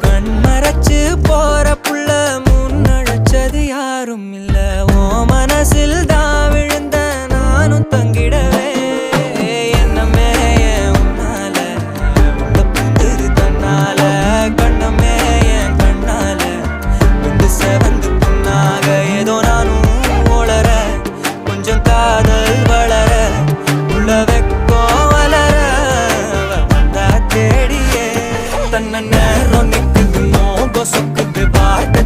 கண்மறைச்சு போற புள்ள முன்னழைச்சது யாரும் இல்ல. ஓ மனசில் தான் விழுந்த நானும் தங்கிடவே என்னமே உன்னால உள்ள புந்துரு தன்னால கண்ணமே என் கண்ணால வந்து செவந்து புண்ணாக ஏதோ நானும் ஓளற கொஞ்சம் காதல் வளர உள்ள வெக்கோ வளர வந்தா தேடியே தன்ன நேரம் நிக்குது மோகம் சொக்குது பாட்டு